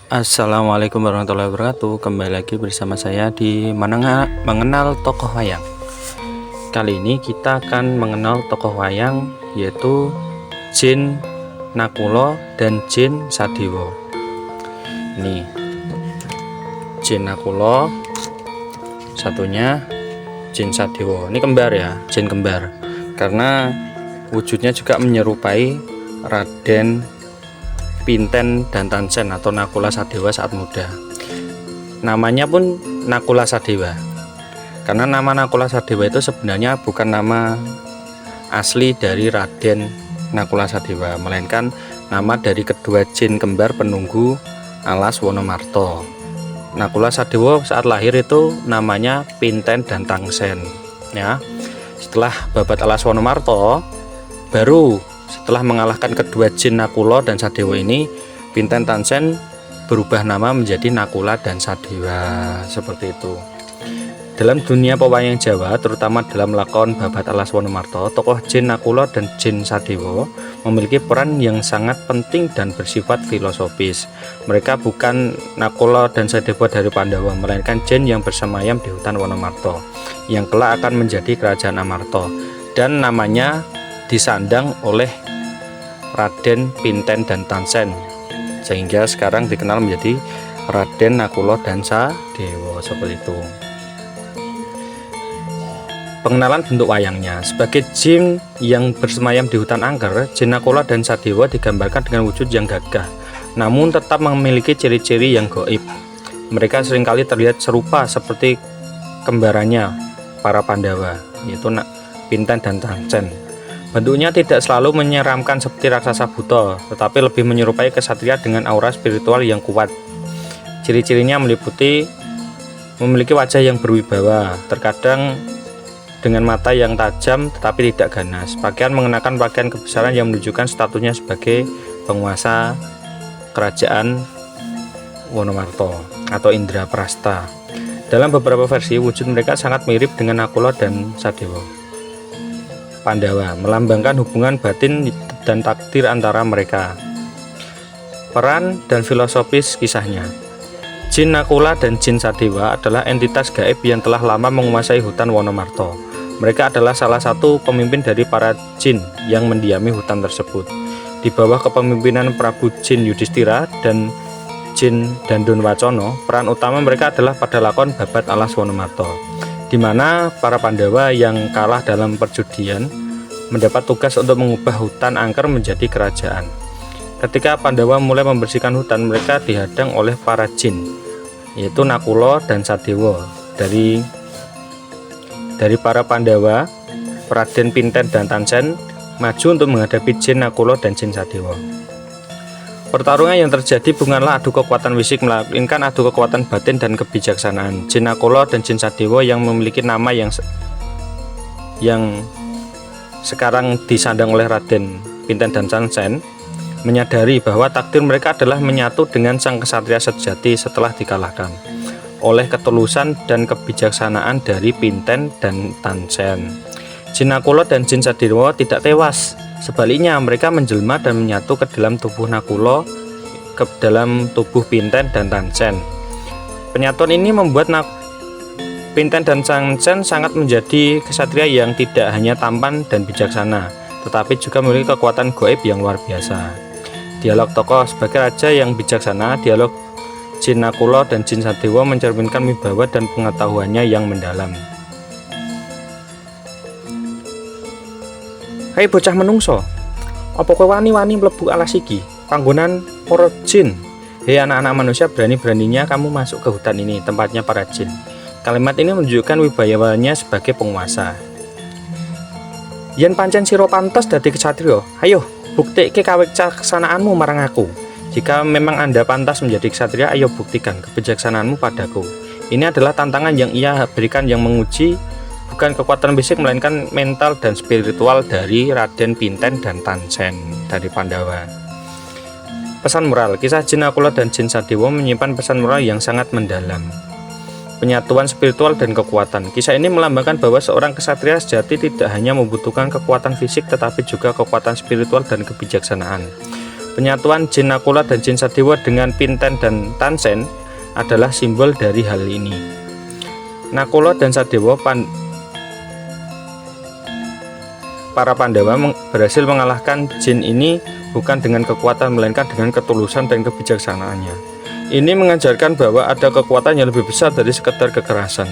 Assalamualaikum warahmatullahi wabarakatuh. Kembali lagi bersama saya di mengenal tokoh wayang. Kali ini kita akan mengenal tokoh wayang yaitu Jin Nakula dan Jin Sadewa. Ini Jin Nakula, satunya Jin Sadewa. Ini kembar ya, Jin kembar. Karena wujudnya juga menyerupai Raden Pinten dan Tansen atau Nakula Sadewa saat muda. Namanya pun Nakula Sadewa. Karena nama Nakula Sadewa itu sebenarnya bukan nama asli dari Raden Nakula Sadewa, melainkan nama dari kedua jin kembar penunggu alas Wonomarto. Nakula Sadewa saat lahir itu namanya Pinten dan Tangsen ya. Setelah babat alas Wonomarto, baru setelah mengalahkan kedua jin Nakula dan Sadewa ini, Pinten Tansen berubah nama menjadi Nakula dan Sadewa, seperti itu. Dalam dunia pewayang Jawa, terutama dalam lakon babat alas Wonomarto, tokoh Jin Nakula dan Jin Sadewa memiliki peran yang sangat penting dan bersifat filosofis. Mereka bukan Nakula dan Sadewa dari Pandawa, melainkan jin yang bersemayam di hutan Wonomarto, yang kelak akan menjadi kerajaan Amarta, dan namanya disandang oleh Raden Pinten dan Tansen, sehingga sekarang dikenal menjadi Raden Nakula dan Sadewa, seperti itu. Pengenalan bentuk wayangnya. Sebagai jin yang bersemayam di hutan angker, Jin Nakula dan Sadewa digambarkan dengan wujud yang gagah, namun tetap memiliki ciri-ciri yang gaib. Mereka seringkali terlihat serupa seperti kembarannya para Pandawa, yaitu Pinten dan Tansen. Bentuknya tidak selalu menyeramkan seperti raksasa buta, tetapi lebih menyerupai kesatria dengan aura spiritual yang kuat. Ciri-cirinya meliputi memiliki wajah yang berwibawa, terkadang dengan mata yang tajam tetapi tidak ganas. Pakaian mengenakan pakaian kebesaran yang menunjukkan statusnya sebagai penguasa kerajaan Wonomarto atau Indraprasta. Dalam beberapa versi, wujud mereka sangat mirip dengan Nakula dan Sadewa Pandawa, melambangkan hubungan batin dan takdir antara mereka. Peran dan filosofis kisahnya. Jin Nakula dan Jin Sadewa adalah entitas gaib yang telah lama menguasai hutan Wonomarto. Mereka adalah salah satu pemimpin dari para jin yang mendiami hutan tersebut. Di bawah kepemimpinan Prabu Jin Yudhistira dan Jin Dandun Wacono, peran utama mereka adalah pada lakon babat alas Wonomarto, di mana para Pandawa yang kalah dalam perjudian mendapat tugas untuk mengubah hutan angker menjadi kerajaan. Ketika Pandawa mulai membersihkan hutan, mereka dihadang oleh para jin, yaitu Nakula dan Sadewa. Dari para Pandawa, Raden Pinten dan Tansen maju untuk menghadapi Jin Nakula dan Jin Sadewa. Pertarungan yang terjadi bukanlah adu kekuatan fisik, melainkan adu kekuatan batin dan kebijaksanaan. Jin Nakula dan Jin Sadewa yang memiliki nama yang sekarang disandang oleh Raden Pinten dan Tansen menyadari bahwa takdir mereka adalah menyatu dengan sang kesatria sejati setelah dikalahkan oleh ketulusan dan kebijaksanaan dari Pinten dan Tansen. Jin Nakula dan Jin Sadewa tidak tewas. Sebaliknya, mereka menjelma dan menyatu ke dalam tubuh Nakula, ke dalam tubuh Pinten dan Tansen. Penyatuan ini membuat Pinten dan Tansen sangat menjadi kesatria yang tidak hanya tampan dan bijaksana, tetapi juga memiliki kekuatan gaib yang luar biasa. Dialog tokoh sebagai raja yang bijaksana, dialog Jin Nakula dan Jin Sadewa mencerminkan wibawa dan pengetahuannya yang mendalam. Hei bocah menungso, apa kowe wani-wani mlebu alas iki? Panggonan para jin. Hei anak-anak manusia, berani-beraninya kamu masuk ke hutan ini, tempatnya para jin. Kalimat ini menunjukkan wibawaannya sebagai penguasa. Yen pancen sira pantes dadi kesatria, ayo buktike kawicaksanaanmu marang aku. Jika memang Anda pantas menjadi kesatria, ayo buktikan kebijaksanaanmu padaku. Ini adalah tantangan yang ia berikan yang menguji bukan kekuatan fisik, melainkan mental dan spiritual dari Raden Pinten dan Tansen dari Pandawa. Pesan moral. Kisah Jin Nakula dan Jin Sadewa menyimpan pesan moral yang sangat mendalam. Penyatuan spiritual dan kekuatan. Kisah ini melambangkan bahwa seorang kesatria sejati tidak hanya membutuhkan kekuatan fisik, tetapi juga kekuatan spiritual dan kebijaksanaan. Penyatuan Jin Nakula dan Jin Sadewa dengan Pinten dan Tansen adalah simbol dari hal ini. Nakula dan Sadewa para Pandawa berhasil mengalahkan jin ini bukan dengan kekuatan, melainkan dengan ketulusan dan kebijaksanaannya. Ini mengajarkan bahwa ada kekuatan yang lebih besar dari sekedar kekerasan.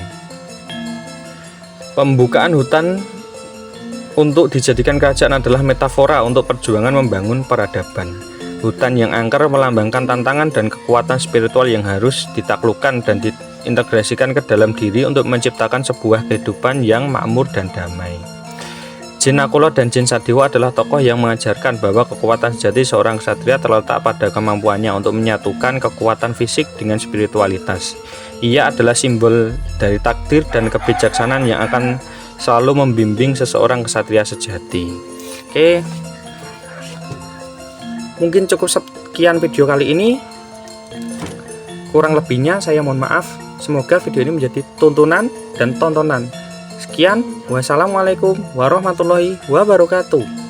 Pembukaan hutan untuk dijadikan kerajaan adalah metafora untuk perjuangan membangun peradaban. Hutan yang angker melambangkan tantangan dan kekuatan spiritual yang harus ditaklukkan dan diintegrasikan ke dalam diri untuk menciptakan sebuah kehidupan yang makmur dan damai. Jin Nakula dan Jin Sadewa adalah tokoh yang mengajarkan bahwa kekuatan sejati seorang ksatria terletak pada kemampuannya untuk menyatukan kekuatan fisik dengan spiritualitas. Ia adalah simbol dari takdir dan kebijaksanaan yang akan selalu membimbing seseorang ksatria sejati. Oke, mungkin cukup sekian video kali ini. Kurang lebihnya saya mohon maaf. Semoga video ini menjadi tuntunan dan tontonan. Sekian, wassalamualaikum warahmatullahi wabarakatuh.